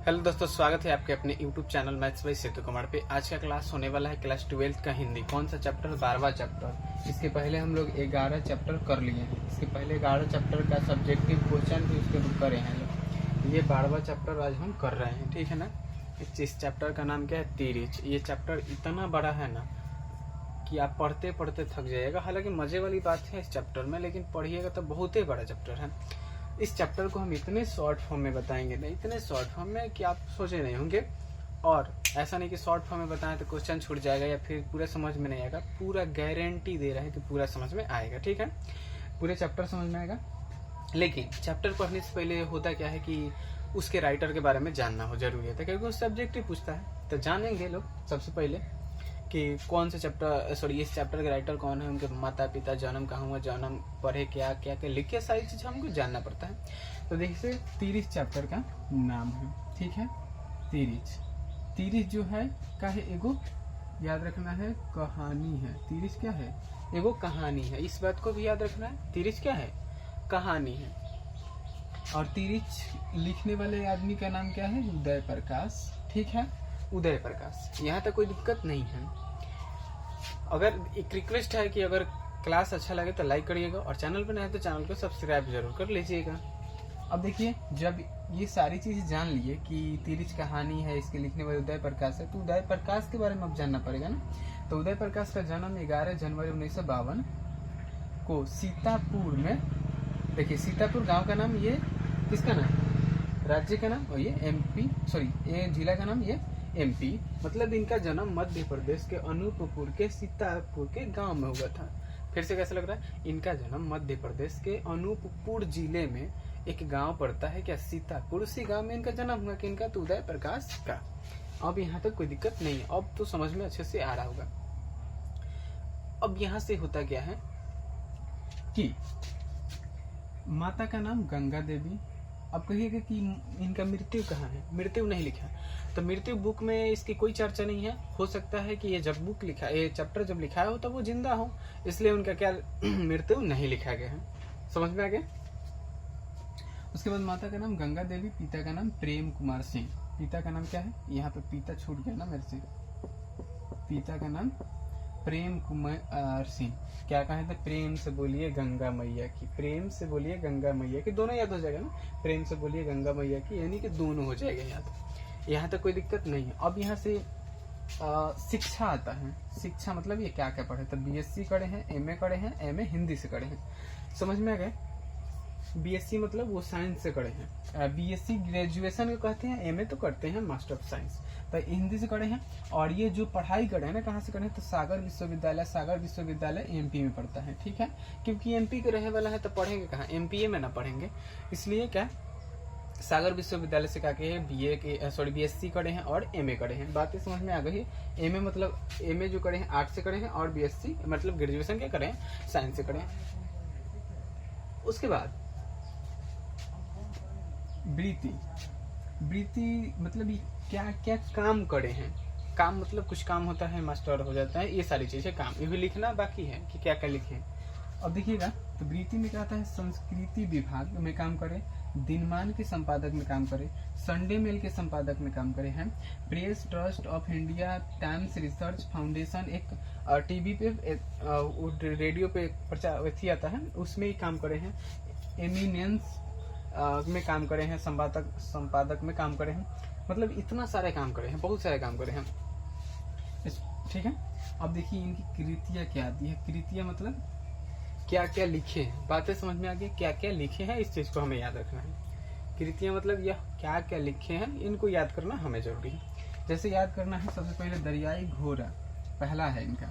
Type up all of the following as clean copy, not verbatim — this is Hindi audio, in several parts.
हेलो दोस्तों, स्वागत है आपके अपने YouTube चैनल मैथ्स बाय सेतु कुमार पे। आज का क्लास होने वाला है क्लास 12th का हिंदी। कौन सा चैप्टर? 12वां चैप्टर। इसके पहले हम लोग 11 चैप्टर कर लिए हैं। इसके पहले 11 चैप्टर का सब्जेक्टिव क्वेश्चन भी उसके करे हैं लोग। ये 12वां चैप्टर आज हम कर रहे हैं, ठीक है ना। इस चैप्टर का नाम क्या है? तिरिच। ये चैप्टर इतना बड़ा है ना कि आप पढ़ते पढ़ते थक जाइएगा। हालांकि मजे वाली बात है इस चैप्टर में, लेकिन पढ़िएगा तो बहुत ही बड़ा चैप्टर है। इस चैप्टर को हम इतने शॉर्ट फॉर्म में बताएंगे ना, इतने शॉर्ट फॉर्म में कि आप सोचे नहीं होंगे। और ऐसा नहीं कि शॉर्ट फॉर्म में बताएं तो क्वेश्चन छूट जाएगा या फिर पूरा समझ में नहीं आएगा। पूरा गारंटी दे रहा है कि पूरा समझ में आएगा, ठीक है। पूरे चैप्टर समझ में आएगा। लेकिन चैप्टर पढ़ने से पहले होता क्या है कि उसके राइटर के बारे में जानना हो जरूरी है, क्योंकि उस सब्जेक्ट ही पूछता है। तो जानेंगे लोग सबसे पहले कि कौन से चैप्टर, इस चैप्टर के राइटर कौन है, उनके माता पिता, जन्म कहाँ हुआ, जन्म पढ़े क्या क्या क्या लिखे, सारी चीज़ हमको जानना पड़ता है। तो देखिए तिरिच चैप्टर का नाम है, ठीक है। तिरिच। तिरिच जो है का है एगो, याद रखना है, कहानी है। तिरिच क्या है? एगो कहानी है। इस बात को भी याद रखना है। तिरिच क्या है? कहानी है। और तिरिच लिखने वाले आदमी का नाम क्या है? उदय प्रकाश, ठीक है। उदय प्रकाश। यहाँ तक कोई दिक्कत नहीं है। अगर एक रिक्वेस्ट है कि अगर क्लास अच्छा लगे तो लाइक करिएगा, और चैनल पर नए हैं तो चैनल को सब्सक्राइब जरूर कर लीजिएगा। अब देखिए, जब ये सारी चीज जान लिए कि तिरिच कहानी है, इसके लिखने वाले उदय प्रकाश है, तो उदय प्रकाश के बारे में अब जानना पड़ेगा ना। तो उदय प्रकाश का जन्म 11 जनवरी 1952 को सीतापुर में। देखिए सीतापुर गांव का नाम, ये किसका नाम? राज्य का नाम, और ये एमपी, ये जिला का नाम, ये एमपी। मतलब इनका जन्म मध्य प्रदेश के अनूपपुर के सीतापुर के गांव में हुआ था। फिर से कैसा लग रहा है? इनका जन्म मध्य प्रदेश के अनूपपुर जिले में एक गांव पड़ता है, क्या? सीतापुर। उसी गांव में इनका जन्म हुआ कि इनका, तो उदय प्रकाश का। अब यहाँ तक कोई दिक्कत नहीं है, अब तो समझ में अच्छे से आ रहा होगा। अब यहाँ से होता क्या है कि माता का नाम गंगा देवी। अब कहिएगा कि इनका मृत्यु कहाँ है? मृत्यु नहीं लिखा। तो मृत्यु बुक में इसकी कोई चर्चा नहीं है। हो सकता है कि ये जब बुक लिखा, ये चैप्टर जब लिखा हो तब वो जिंदा हो, इसलिए उनका क्या मृत्यु नहीं लिखा गया है। समझ में आ गया? उसके बाद माता का नाम गंगा देवी, पिता का नाम प्रेम कुमार सिंह। पिता का नाम क्या है? यहाँ पे पिता छूट गया ना मेरे से। पिता का नाम प्रेम कुमार सिंह। क्या कहे थे? प्रेम से बोलिए गंगा मैया की। प्रेम से बोलिए गंगा मैया की, दोनों याद हो जाएगा ना। प्रेम से बोलिए गंगा मैया की, यानी कि दोनों हो जाएगा याद। यहाँ तक कोई दिक्कत नहीं है। अब यहाँ से शिक्षा आता है। शिक्षा मतलब ये क्या क्या पढ़े? तो बीएससी करे हैं, एमए करे हैं, एमए हिंदी से करे हैं। समझ में आ गए? बीएससी मतलब वो साइंस से करे हैं। बीएससी ग्रेजुएशन को कहते हैं, एमए तो करते हैं मास्टर ऑफ साइंस, तो हिंदी से करे हैं। और ये जो पढ़ाई करे हैं ना, कहाँ से करे हैं? तो सागर विश्वविद्यालय। सागर विश्वविद्यालय एमपी में पड़ता है, ठीक है। क्योंकि एमपी के रहे वाला है तो पढ़ेंगे कहाँ? एमपीए में ना पढ़ेंगे, इसलिए क्या सागर विश्वविद्यालय से क्या बीए के बीएससी करे हैं और एमए करे हैं। बातें समझ में आ गई? एमए मतलब एमए जो करे हैं आर्ट से करे हैं, और बीएससी मतलब ग्रेजुएशन क्या करे हैं? साइंस से करे हैं। उसके बाद वृत्ति मतलब क्या क्या काम करे हैं? काम मतलब कुछ काम होता है, मास्टर हो जाता है, ये सारी चीजें काम। ये भी लिखना बाकी है कि क्या क्या लिखे। अब देखिएगा, तो वृत्ति में क्या आता है? संस्कृति विभाग में काम करे, दिनमान के संपादक में काम करे, संडे मेल के संपादक में काम करे हैं, press trust of India, times research foundation, एक टीवी पे रेडियो पे प्रचार आता है, उसमें ही काम करे हैं। एमिनेंस में काम करे हैं, संपादक में काम करे हैं। मतलब इतना सारे काम करे हैं, बहुत सारे काम करे हैं, ठीक है। अब देखिए इनकी कृतियाँ क्या आती है। कृतियाँ मतलब क्या क्या लिखे हैं। बातें समझ में आ गई? क्या क्या लिखे हैं, इस चीज को हमें याद रखना है। कृतियाँ मतलब यह क्या क्या लिखे हैं, इनको याद करना हमें जरूरी है। जैसे याद करना है, सबसे पहले दरियाई घोड़ा पहला है इनका।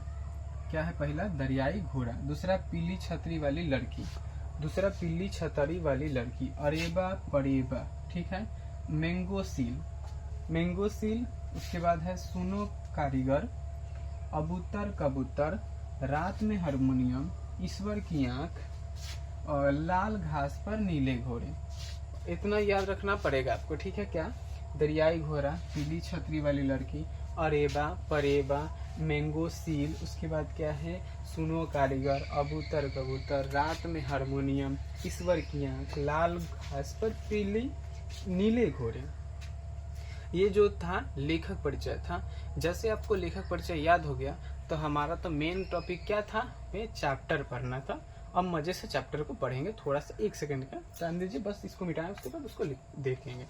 क्या है पहला? दरियाई घोड़ा। दूसरा पीली छतरी वाली लड़की। दूसरा पीली छतरी वाली लड़की। अरेबा परेबा, ठीक है। Mango seal. उसके बाद है सुनो कारीगर, अबूतर कबूतर, रात में हारमोनियम, ईश्वर की आंख, और लाल घास पर नीले घोड़े। इतना याद रखना पड़ेगा आपको, ठीक है। क्या? दरियाई घोड़ा, पीली छतरी वाली लड़की, अरेबा परेबा, मैंगो सील। उसके बाद क्या है? सुनो कारीगर, अबूतर कबूतर, रात में हारमोनियम, ईश्वर की आंख, लाल घास पर नीले घोड़े। ये जो था लेखक परिचय था। जैसे आपको लेखक परिचय याद हो गया तो हमारा तो मेन टॉपिक क्या था, ये चैप्टर पढ़ना था। अब मजे से चैप्टर को पढ़ेंगे, थोड़ा सा 1 सेकंड का टाइम दीजिए, बस इसको मिटाएं, उसके बाद उसको देखेंगे,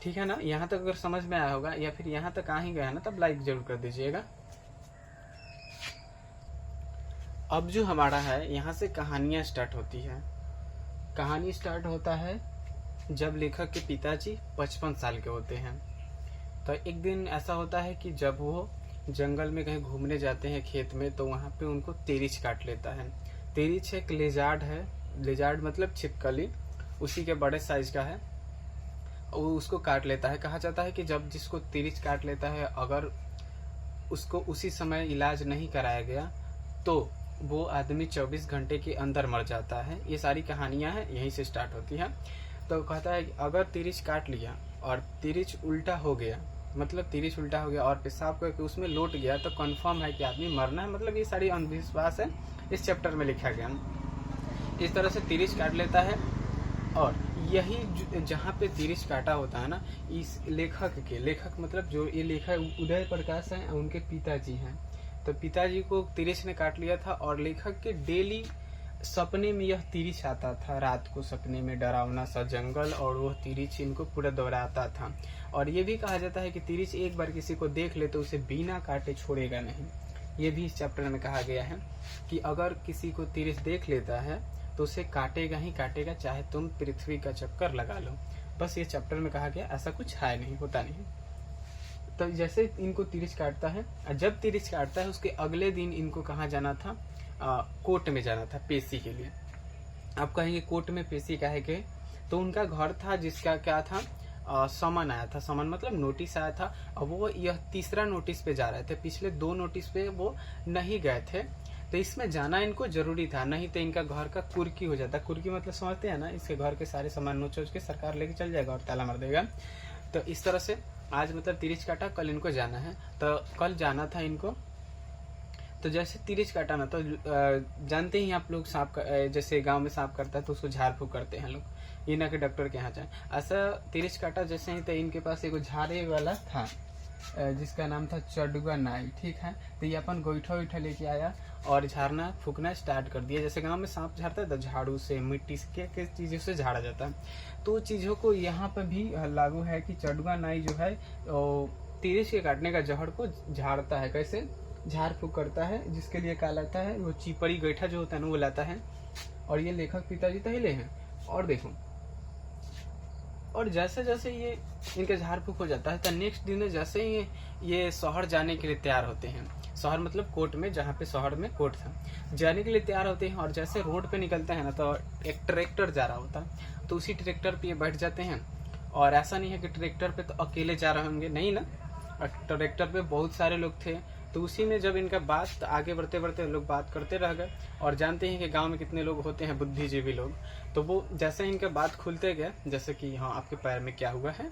ठीक है ना। यहाँ तक अगर समझ में आया होगा या फिर यहाँ तक आ ही गया ना, तब लाइक जरूर कर दीजिएगा। अब जो हमारा है यहाँ से कहानियां स्टार्ट होती है। कहानी स्टार्ट होता है जब लेखक के पिताजी 55 साल के होते हैं। तो एक दिन ऐसा होता है कि जब वो जंगल में कहीं घूमने जाते हैं खेत में, तो वहाँ पे उनको तेरिच काट लेता है। तेरिच एक लेजार्ड है, लेजार्ड मतलब छिपकली, उसी के बड़े साइज का है। वो उसको काट लेता है। कहा जाता है कि जब जिसको तेरिच काट लेता है, अगर उसको उसी समय इलाज नहीं कराया गया तो वो आदमी 24 घंटे के अंदर मर जाता है। ये सारी कहानियां हैं, यहीं से स्टार्ट होती हैं। तो कहता है कि अगर तिरिच काट लिया और तिरिच उल्टा हो गया, मतलब तिरिच उल्टा हो गया और पेशाब करके उसमें लौट गया, तो कंफर्म है कि आदमी मरना है। मतलब ये सारी अंधविश्वास है, इस चैप्टर में लिखा गया। इस तरह से तिरिच काट लेता है। और यही जहाँ पे तिरिच काटा होता है ना, इस लेखक मतलब जो ये लेखक उदय प्रकाश हैं, उनके पिताजी हैं। तो पिताजी को तिरिच ने काट लिया था और लेखक के डेली सपने में यह तिरिच आता था। रात को सपने में डरावना सा जंगल और वह तिरिच इनको पूरा दोहराता था। और ये भी कहा जाता है कि तिरिच एक बार किसी को देख ले तो उसे बिना काटे छोड़ेगा नहीं। ये भी इस चैप्टर में कहा गया है कि अगर किसी को तिरिच देख लेता है तो उसे काटेगा ही काटेगा, चाहे तुम पृथ्वी का चक्कर लगा लो। बस ये चैप्टर में कहा गया, ऐसा कुछ है नहीं, होता नहीं। तो जैसे इनको तिरिच काटता है, जब तिरिच काटता है उसके अगले दिन इनको कहाँ जाना था, कोर्ट में जाना था पेशी के लिए। आप कहेंगे कोर्ट में पेशी काहे के, तो उनका घर था जिसका क्या था, समन आया था। समन मतलब नोटिस आया था। अब वो यह तीसरा नोटिस पे जा रहे थे, पिछले 2 नोटिस पे वो नहीं गए थे। तो इसमें जाना इनको जरूरी था, नहीं तो इनका घर का कुर्की हो जाता। कुर्की मतलब समझते हैं ना, इसके घर के सारे सामान नोच के सरकार लेके चल जाएगा और ताला मार देगा। तो इस तरह से आज मतलब तिरिच काटा, कल इनको जाना है। तो कल जाना था इनको। तो जैसे तिरिच काटा ना, तो जानते ही आप लोग सांप, जैसे गांव में सांप करता है तो उसको झाड़ फूक करते हैं लोग, ये ना कि डॉक्टर के यहाँ जाए। ऐसा तिरिच काटा जैसे ही, तो इनके पास एक झाड़े वाला था जिसका नाम था चडुआ नाई, ठीक है। तो ये अपन गोईठा उठा लेके आया और झाड़ना फूकना स्टार्ट कर दिया। जैसे गांव में सांप झाड़ता है तो झाड़ू से, मिट्टी से, किस चीजों से झाड़ा जाता है। तो चीजों को यहाँ पर भी लागू है कि चडुआ नाई जो है तिरिच के काटने का जहर को झाड़ता है। कैसे झाड़ फूक करता है, जिसके लिए क्या लाता है, वो चिपड़ी गैठा जो होता है ना, वो लाता है। और ये लेखक पिताजी तहिले हैं। और देखो, और जैसे जैसे ये इनका झाड़ फूक हो जाता है, तो नेक्स्ट दिन जैसे ही ये शहर जाने के लिए तैयार होते हैं, शहर मतलब कोर्ट में, जहाँ पे शहर में कोर्ट था, जाने के लिए तैयार होते हैं। और जैसे रोड पे निकलते हैं ना, तो एक ट्रैक्टर जा रहा होता है, तो उसी ट्रैक्टर पे ये बैठ जाते हैं। और ऐसा नहीं है कि ट्रैक्टर पे तो अकेले जा रहे होंगे, नहीं ना, ट्रैक्टर पे बहुत सारे लोग थे। तो उसी में जब इनका बात आगे बढ़ते बढ़ते लोग बात करते रह गए। और जानते हैं कि गांव में कितने लोग होते हैं, बुद्धिजीवी लोग। तो वो जैसे इनका बात खुलते गए, जैसे कि हाँ आपके पैर में क्या हुआ है,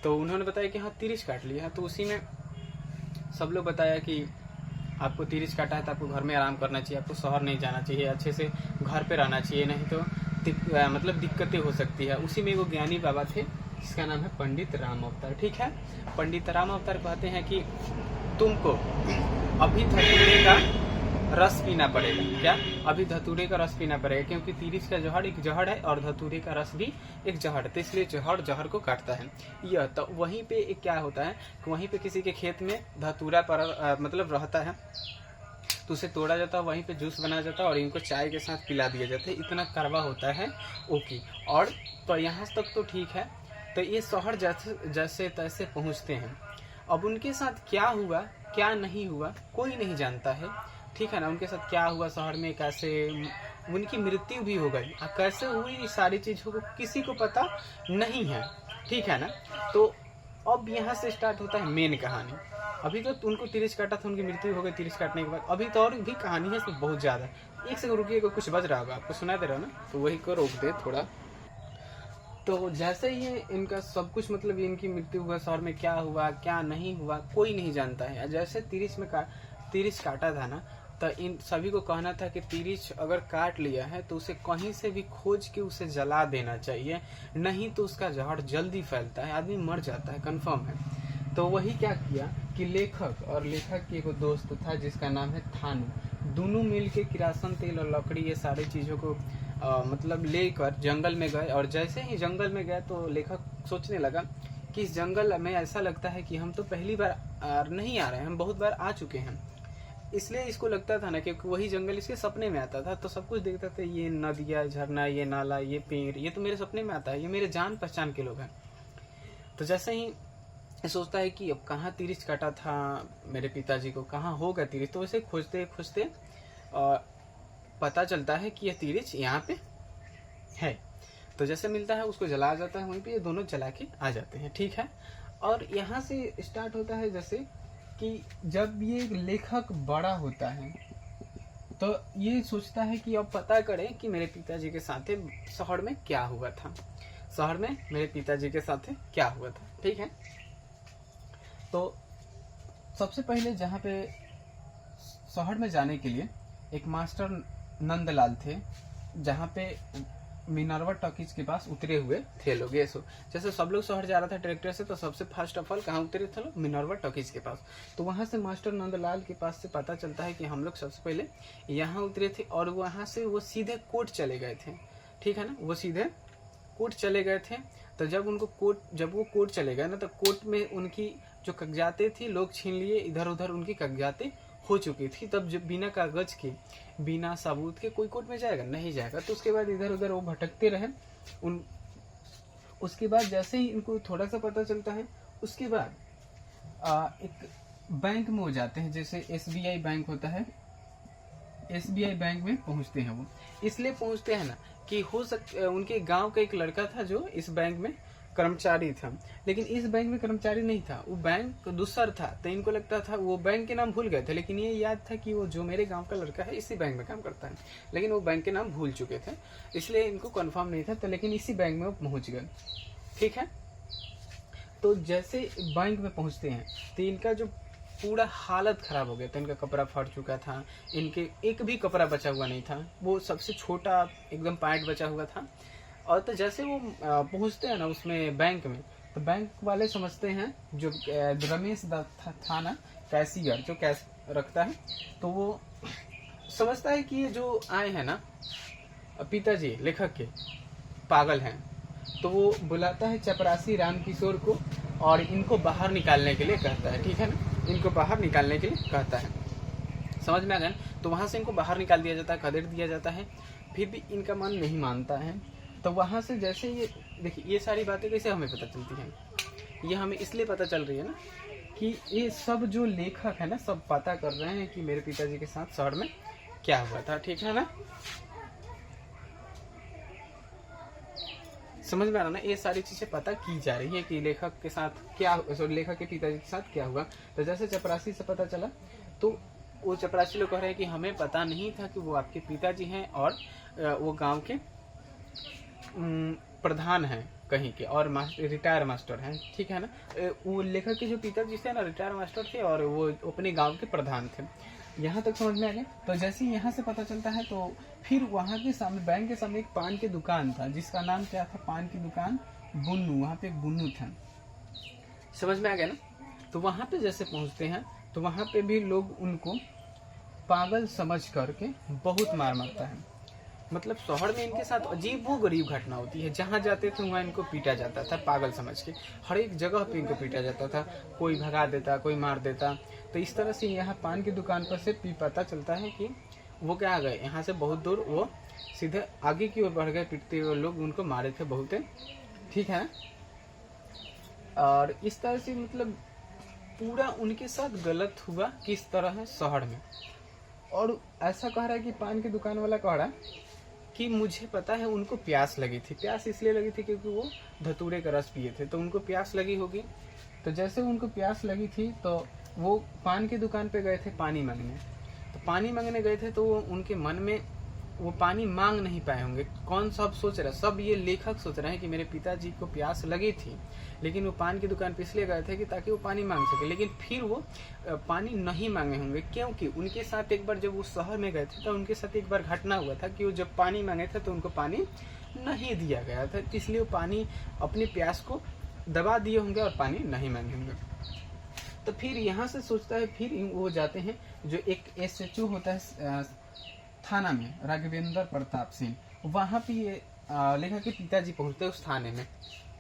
तो उन्होंने बताया कि हाँ तिरिच काट लिया है। तो उसी में सब लोग बताया कि आपको तिरिच काटा है तो आपको घर में आराम करना चाहिए, आपको शहर नहीं जाना चाहिए, अच्छे से घर पे रहना चाहिए, नहीं तो मतलब दिक्कतें हो सकती है। उसी में वो ज्ञानी बाबा थे जिसका नाम है पंडित राम अवतार, ठीक है। पंडित राम अवतार कहते हैं कि तुमको अभी धतूरे का रस पीना पड़ेगा। क्या? अभी धतूरे का रस पीना पड़ेगा, क्योंकि तिरिच का जहर एक जहर है और धतूरे का रस भी एक जहर है। तो इसलिए जहर को काटता है यह। तो वहीं पे एक क्या होता है, वहीं पे किसी के खेत में धतूरा पर मतलब रहता है, तो उसे तोड़ा जाता है, वहीं पे जूस बनाया जाता है और इनको चाय के साथ पिला दिया जाता है। इतना कड़वा होता है ओके। और तो यहाँ तक तो ठीक है। तो ये शहर जैसे तैसे पहुँचते हैं। अब उनके साथ क्या हुआ क्या नहीं हुआ कोई नहीं जानता है, ठीक है ना। उनके साथ क्या हुआ, शहर में कैसे उनकी मृत्यु भी हो गई, अब कैसे हुई, ये सारी चीज़ों को किसी को पता नहीं है, ठीक है ना। तो अब यहाँ से स्टार्ट होता है मेन कहानी। अभी तो उनको तिरिच काटा था, उनकी मृत्यु हो गई तिरिच काटने के बाद। अभी तो और भी कहानी है, इसमें बहुत ज़्यादा। एक सेकंड रुकिएगा, कुछ बज रहा होगा, आपको सुना दे रहा ना, तो वही को रोक दे थोड़ा। तो जैसे ही इनका सब कुछ मतलब इनकी मृत्यु हुआ, शहर में क्या हुआ क्या नहीं हुआ कोई नहीं जानता है। जैसे तिरिच काटा था ना, तो इन सभी को कहना था कि तिरिच अगर काट लिया है तो उसे कहीं से भी खोज के उसे जला देना चाहिए, नहीं तो उसका जहर जल्दी फैलता है, आदमी मर जाता है, कंफर्म है। तो वही क्या किया कि लेखक और लेखक की एक दोस्त था जिसका नाम है थानू, दोनों मिलके किरासन तेल और लकड़ी ये सारी चीज़ों को मतलब लेकर जंगल में गए। और जैसे ही जंगल में गए तो लेखक सोचने लगा कि इस जंगल में ऐसा लगता है कि हम तो पहली बार नहीं आ रहे हैं, हम बहुत बार आ चुके हैं। इसलिए इसको लगता था ना कि वही जंगल इसके सपने में आता था, तो सब कुछ देखता था, ये नदिया, झरना, ये नाला, ये पेड़, ये तो मेरे सपने में आता है, ये मेरे जान पहचान के लोग हैं। तो जैसे ही सोचता है कि अब कहाँ तिरिच काटा था मेरे पिताजी को, कहाँ होगा तिरिच, तो उसे खोजते खोजते पता चलता है कि यह तिरिच यहाँ पे है। तो जैसे मिलता है उसको जलाया जाता है, वहीं पे ये दोनों जला के आ जाते हैं, ठीक है। और यहाँ से स्टार्ट होता है जैसे कि जब ये लेखक बड़ा होता है तो ये सोचता है कि अब पता करें कि मेरे पिताजी के साथ शहर में क्या हुआ था, शहर में मेरे पिताजी के साथ क्या हुआ था, ठीक है। तो सबसे पहले जहाँ पे शहर में जाने के लिए एक मास्टर नंदलाल थे, जहाँ पे मिनर्वा टॉकीज के पास उतरे हुए थे लोग। ये सो जैसे सब लोग शहर जा रहा था ट्रैक्टर से, तो सबसे फर्स्ट ऑफ ऑल कहाँ उतरे थे लोग? मिनर्वा टॉकीज के पास। तो वहाँ से मास्टर नंदलाल के पास से पता चलता है कि हम लोग सबसे पहले यहाँ उतरे थे और वहाँ से वो सीधे कोर्ट चले गए थे, ठीक है ना, वो सीधे कोर्ट चले गए थे। तो जब वो कोर्ट चले गए ना, तो कोर्ट में उनकी जो कागजातें थी लोग छीन लिए, इधर उधर उनकी कागजातें हो चुकी थी। तब जब बिना कागज के, बिना सबूत के कोई कोर्ट में जाएगा? नहीं जाएगा। तो उसके बाद इधर उधर वो भटकते रहे। उसके बाद जैसे ही इनको थोड़ा सा पता चलता है, उसके बाद एक बैंक में हो जाते हैं, जैसे SBI बैंक होता है, SBI बैंक में पहुंचते हैं। वो इसलिए पहुंचते हैं ना कि हो सकता उनके गांव का एक लड़का था जो इस बैंक में कर्मचारी था, लेकिन इस बैंक में कर्मचारी नहीं था, वो बैंक दूसर था। तो इनको लगता था, वो बैंक के नाम भूल गए थे, लेकिन ये याद था कि वो जो मेरे गांव का लड़का है इसी बैंक में काम करता है, लेकिन वो बैंक के नाम भूल चुके थे, इसलिए इनको कंफर्म नहीं था। तो लेकिन इसी बैंक में वो पहुंच गए, ठीक है। तो जैसे बैंक में पहुंचते हैं तो इनका जो पूरा हालत खराब हो गया था, इनका कपड़ा फट चुका था, इनके एक भी कपड़ा बचा हुआ नहीं था, वो सबसे छोटा एकदम पैंट बचा हुआ था। और तो जैसे वो पहुंचते हैं ना उसमें बैंक में, तो बैंक वाले समझते हैं, जो रमेश था ना कैशियर, जो कैश रखता है, तो वो समझता है कि ये जो आए हैं ना पिताजी लेखक के पागल हैं। तो वो बुलाता है चपरासी रामकिशोर को और इनको बाहर निकालने के लिए कहता है, ठीक है ना, इनको बाहर निकालने के लिए कहता है। समझ में आ गया? तो वहाँ से इनको बाहर निकाल दिया जाता है, खदेड़ दिया जाता है, फिर भी इनका मन नहीं मानता है। तो वहाँ से जैसे ये देखिए, ये सारी बातें कैसे हमें पता चलती हैं? ये हमें इसलिए पता चल रही है ना कि ये सब जो लेखक है ना, सब पता कर रहे हैं कि मेरे पिताजी के साथ शहर में क्या हुआ था, ठीक है ना। समझ में आ रहा ना, ये सारी चीजें पता की जा रही है कि लेखक के साथ क्या, लेखक के पिताजी के साथ क्या हुआ। तो जैसे चपरासी से पता चला, तो वो चपरासी लोग कह रहे हैं कि हमें पता नहीं था कि वो आपके पिताजी हैं और वो गांव के प्रधान हैं कहीं के, और रिटायर मास्टर हैं, ठीक है ना। वो लेखक के जो पिताजी थे ना रिटायर मास्टर थे और वो अपने गांव के प्रधान थे। यहाँ तक समझ में आ गया। तो जैसे ही यहाँ से पता चलता है, तो फिर वहाँ के सामने, बैंक के सामने एक पान की दुकान था, जिसका नाम क्या था? पान की दुकान बुन्नू। वहाँ पे एक बुन्नू था, समझ में आ गया ना। तो वहाँ पे जैसे पहुँचते हैं, तो वहाँ पे भी लोग उनको पागल समझ करके बहुत मार मारता है। मतलब शहर में इनके साथ अजीब वो गरीब घटना होती है, जहाँ जाते थे वहाँ इनको पीटा जाता था पागल समझ के, हर एक जगह पे इनको पीटा जाता था, कोई भगा देता, कोई मार देता। तो इस तरह से यहाँ पान की दुकान पर से पता चलता है कि वो क्या आ गए, यहाँ से बहुत दूर वो सीधे आगे की ओर बढ़ गए, पीटते हुए लोग उनको मारे थे बहुत, ठीक है। और इस तरह से मतलब पूरा उनके साथ गलत हुआ किस तरह है शहर में। और ऐसा कह रहा है कि पान की दुकान वाला कह रहा है कि मुझे पता है उनको प्यास लगी थी, प्यास इसलिए लगी थी क्योंकि वो धतूरे का रस पिए थे, तो उनको प्यास लगी होगी। तो जैसे उनको प्यास लगी थी तो वो पान की दुकान पे गए थे पानी मांगने। तो पानी मांगने गए थे तो उनके मन में वो पानी मांग नहीं पाए होंगे। कौन सब सोच रहा है, सब ये लेखक सोच रहे हैं कि मेरे पिताजी को प्यास लगी थी, लेकिन वो पान की दुकान पे इसलिए गए थे कि ताकि वो पानी मांग सके, लेकिन फिर वो पानी नहीं मांगे होंगे, क्योंकि उनके साथ एक बार जब वो शहर में गए थे तो उनके साथ एक बार घटना हुआ था कि वो जब पानी मांगे थे तो उनको पानी नहीं दिया गया था, इसलिए वो पानी अपनी प्यास को दबा दिए होंगे और पानी नहीं मांगे होंगे। तो फिर यहाँ से सोचता है, फिर वो जाते हैं जो एक SHO होता है थाना में, राघवेंद्र प्रताप सिंह, वहाँ पे ये लेखक के पिताजी पहुँचते हैं उस थाने में,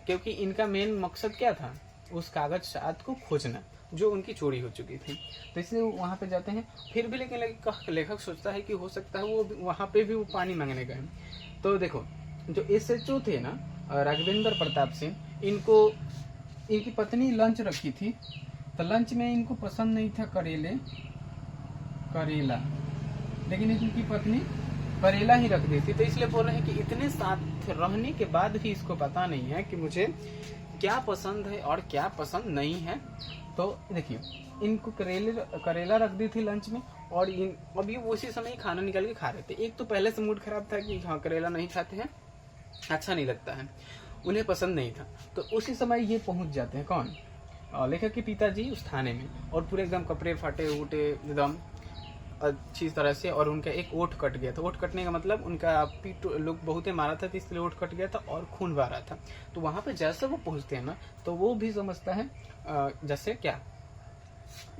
क्योंकि इनका मेन मकसद क्या था, उस कागज साथ को खोजना जो उनकी चोरी हो चुकी थी। तो इसलिए वहाँ पे जाते हैं। फिर भी लेकिन लेखक सोचता है कि हो सकता है वो वहाँ पे भी वो पानी मांगने गए। तो देखो जो SHO थे ना राघवेंद्र प्रताप सिंह, इनकी पत्नी लंच रखी थी, तो लंच में इनको पसंद नहीं था करेला, लेकिन इनकी पत्नी करेला ही रख दी थी। तो इसलिए बोल रहे हैं कि इतने साथ रहने के बाद भी इसको पता नहीं है कि मुझे क्या पसंद है और क्या पसंद नहीं है। तो देखिए इनको करेला रख दी थी लंच में, और अभी उसी समय ही खाना निकाल के खा रहे थे। एक तो पहले से मूड खराब था कि हाँ करेला नहीं खाते हैं, अच्छा नहीं लगता है, उन्हें पसंद नहीं था। तो उसी समय ये पहुंच जाते हैं, कौन, लेखक के पिताजी उस थाने में, और पूरे एकदम कपड़े फटे उटे एकदम अच्छी तरह से, और उनका एक ओठ कट गया था। ओठ कटने का मतलब उनका पीठ लोग बहुत ही मारा था, तो इसलिए ओठ कट गया था और खून बह रहा था। तो वहां पे जैसे वो पहुंचते हैं ना, तो वो भी समझता है जैसे क्या,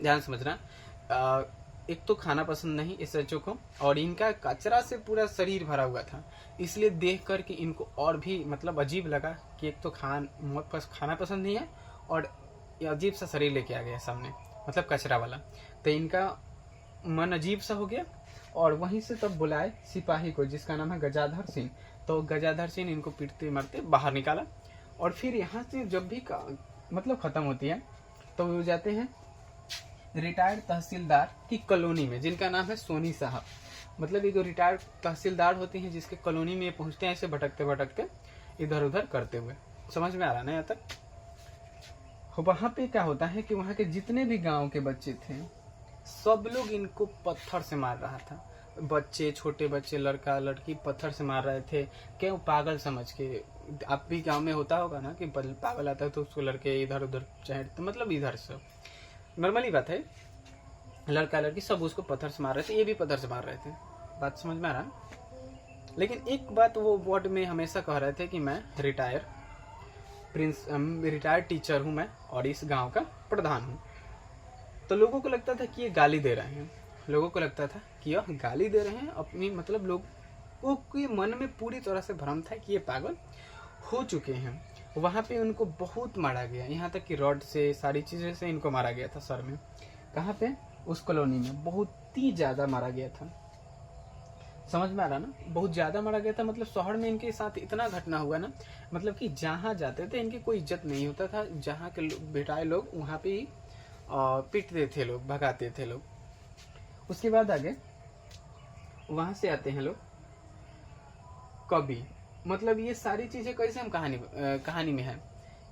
ध्यान समझना, एक तो खाना पसंद नहीं SHO को, और इनका कचरा से पूरा शरीर भरा हुआ था, इसलिए देख कर के इनको और भी मतलब अजीब लगा कि एक तो खाना पसंद नहीं है और अजीब सा शरीर लेके आ गया सामने, मतलब कचरा वाला। तो इनका मन अजीब सा हो गया, और वहीं से तब बुलाए सिपाही को जिसका नाम है गजाधर सिंह। तो गजाधर सिंह इनको पीटते मारते बाहर निकाला, और फिर यहाँ से जब भी मतलब खत्म होती है तो वो जाते हैं रिटायर्ड तहसीलदार की कॉलोनी में, जिनका नाम है सोनी साहब। मतलब ये जो रिटायर्ड तहसीलदार होती हैं जिसके कॉलोनी में पहुंचते हैं ऐसे भटकते भटकते इधर उधर करते हुए। समझ में आ रहा ना यहाँ तक? वहां पे क्या होता है कि वहां के जितने भी गांव के बच्चे थे सब लोग इनको पत्थर से मार रहा था। बच्चे, छोटे बच्चे, लड़का लड़की पत्थर से मार रहे थे, क्यों, पागल समझ के। आप भी गांव में होता होगा ना कि पागल आता है तो उसको लड़के इधर उधर चढ़ते, मतलब इधर से नॉर्मली बात है, लड़का लड़की सब उसको पत्थर से मार रहे थे, ये भी पत्थर से मार रहे थे। बात समझ में आ रहा? लेकिन एक बात वो वार्ड में हमेशा कह रहे थे कि मैं रिटायर्ड टीचर हूँ मैं, और इस गांव का प्रधान हूँ। तो लोगों को लगता था कि ये गाली दे रहे हैं, लोगों को लगता था कि यह गाली दे रहे हैं अपनी, मतलब लोगों के मन में पूरी तरह से भ्रम था कि ये पागल हो चुके हैं। वहां पे उनको बहुत मारा गया, यहाँ तक कि रॉड से, सारी चीजें से इनको मारा गया था सर में। कहाँ पे? उस कॉलोनी में बहुत ही ज्यादा मारा गया था। समझ में आ रहा ना? बहुत ज्यादा मारा गया था, मतलब शहर में इनके साथ इतना घटना हुआ ना, मतलब कि जहाँ जाते थे इनकी कोई इज्जत नहीं होता था। जहाँ के बेटाए लोग वहां पे ही पीटते थे लोग, भगाते थे लोग। उसके बाद आगे वहां से आते हैं लोग कवि। मतलब ये सारी चीजें कैसे हम कहानी में है,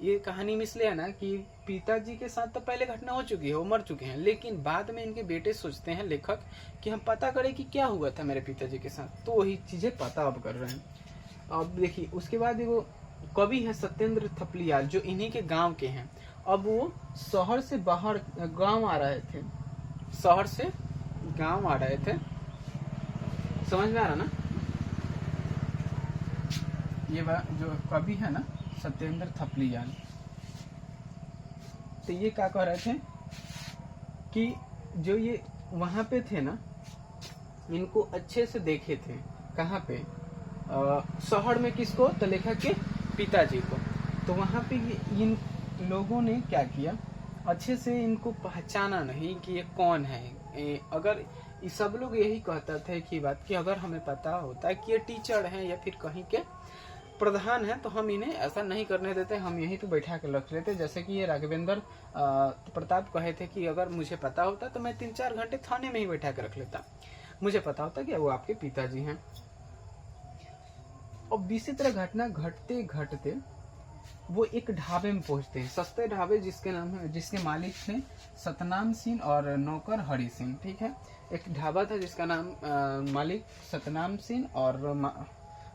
ये कहानी में इसलिए है ना कि पिताजी के साथ तो पहले घटना हो चुकी है, वो मर चुके हैं, लेकिन बाद में इनके बेटे सोचते हैं लेखक कि हम पता करें कि क्या हुआ था मेरे पिताजी के साथ, तो वही चीजें पता अब कर रहे हैं। अब देखिए उसके बाद वो कवि है सत्येंद्र थपलियाल, जो इन्हीं के गांव के हैं। अब वो शहर से बाहर गांव आ रहे थे, शहर से गांव आ रहे थे। समझ में आ रहा ना? ये जो कवि है ना सत्येंद्र थपलियाल, तो ये क्या कह रहे थे कि जो ये वहां पे थे ना, इनको अच्छे से देखे थे। कहाँ पे? शहर में। किसको? तो लेखक के पिताजी को। तो वहां पे इन लोगों ने क्या किया, अच्छे से इनको पहचाना नहीं कि ये कौन है। अगर सब लोग यही कहता थे कि बात कि अगर हमें पता होता कि ये टीचर हैं या फिर कहीं के प्रधान है तो हम इन्हें ऐसा नहीं करने देते, हम यहीं पे बैठा कर रख लेते। जैसे कि ये राघवेंद्र प्रताप कहे थे कि अगर मुझे पता होता तो मैं 3-4 घंटे थाने में ही बैठा कर रख लेता, मुझे पता होता कि वो आपके पिताजी हैं। और इसी तरह घटना घटते घटते वो एक ढाबे में पहुंचते हैं, सस्ते ढाबे जिसके नाम है, जिसके मालिक थे सतनाम सिंह और नौकर हरि सिंह। ठीक है, एक ढाबा था जिसका नाम मालिक सतनाम सिंह और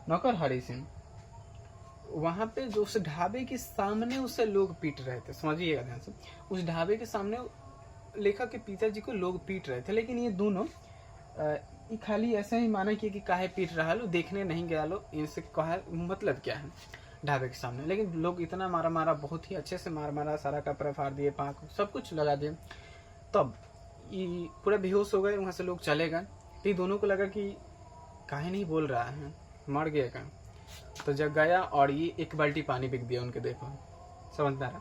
नौकर हरि सिंह। वहां पे जो उस ढाबे के सामने उसे लोग पीट रहे थे, समझिएगा ध्यान से, उस ढाबे के सामने लेखक के पिताजी को लोग पीट रहे थे। लेकिन ये दोनों खाली ऐसा ही माना कि काहे पीट रहा लो, देखने नहीं गया लो, इनसे कहा मतलब क्या है ढाबे के सामने। लेकिन लोग इतना मारा, बहुत ही अच्छे से मारा, सारा कपड़ा फाड़ दिए, पाँख सब कुछ लगा दिए। तब ये पूरा बेहोश हो गए, वहां से लोग चले गए। तो दोनों को लगा कि काहे नहीं बोल रहा है, मर गया का। तो जब गया और ये एक बाल्टी पानी बिक दिया उनके, देखो समझदार।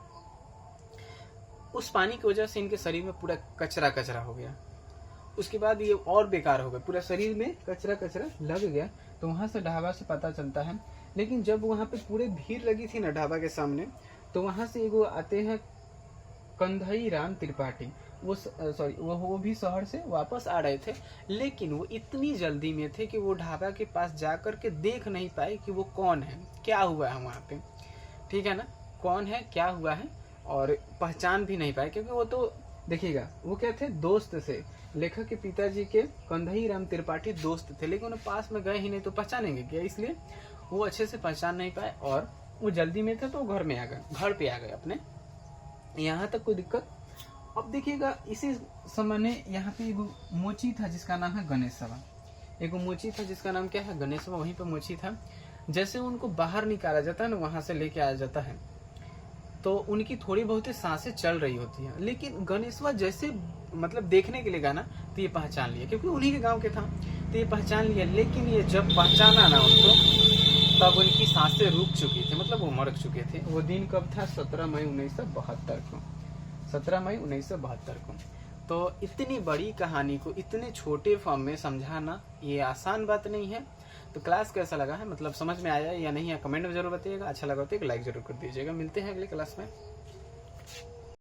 उस पानी की वजह से इनके शरीर में पूरा कचरा हो गया। उसके बाद ये और बेकार हो गए, पूरा शरीर में कचरा लग गया। तो वहां से ढाबा से पता चलता है। लेकिन जब वहां पे पूरे भीड़ लगी थी ना ढाबा के सामने, तो वहां से एगो आते हैं कंधई राम त्रिपाठी, वो भी शहर से वापस आ रहे थे। लेकिन वो इतनी जल्दी में थे कि वो ढाबा के पास जाकर के देख नहीं पाए कि वो कौन है, क्या हुआ है वहाँ पे। ठीक है ना, कौन है क्या हुआ है, और पहचान भी नहीं पाए, क्योंकि वो तो देखिएगा वो क्या थे, दोस्त से, लेखक के पिताजी के कंधई राम त्रिपाठी दोस्त थे। लेकिन उन्हें पास में गए ही नहीं तो पहचानेंगे क्या, इसलिए वो अच्छे से पहचान नहीं पाए और वो जल्दी में थे तो घर में आ गए, घर पे आ गए अपने। यहाँ तक कोई दिक्कत। अब देखिएगा इसी समय यहाँ पे एगो मोची था जिसका नाम है गणेशवा, एगो मोची था जिसका नाम क्या है गणेशवा, वहीं पे मोची था। जैसे उनको बाहर निकाला जाता है ना, वहां से लेके आया जाता है, तो उनकी थोड़ी बहुत सांसें चल रही होती हैं। लेकिन गणेशवा जैसे मतलब देखने के लिए गया ना, तो ये पहचान लिया, क्योंकि उन्हीं के गांव के था, तो ये पहचान लिया। लेकिन ये जब पहचाना ना उनको, तब उनकी सांसें रुक चुकी थी, मतलब वो मर चुके थे। वो दिन कब था, 17 मई 1972 को, 17 मई 1972 को। तो इतनी बड़ी कहानी को इतने छोटे फॉर्म में समझाना ये आसान बात नहीं है। तो क्लास कैसा लगा है, मतलब समझ में आया या नहीं है, कमेंट में जरूर बताइएगा। अच्छा लगा तो एक लाइक जरूर कर दीजिएगा। मिलते हैं अगले क्लास में।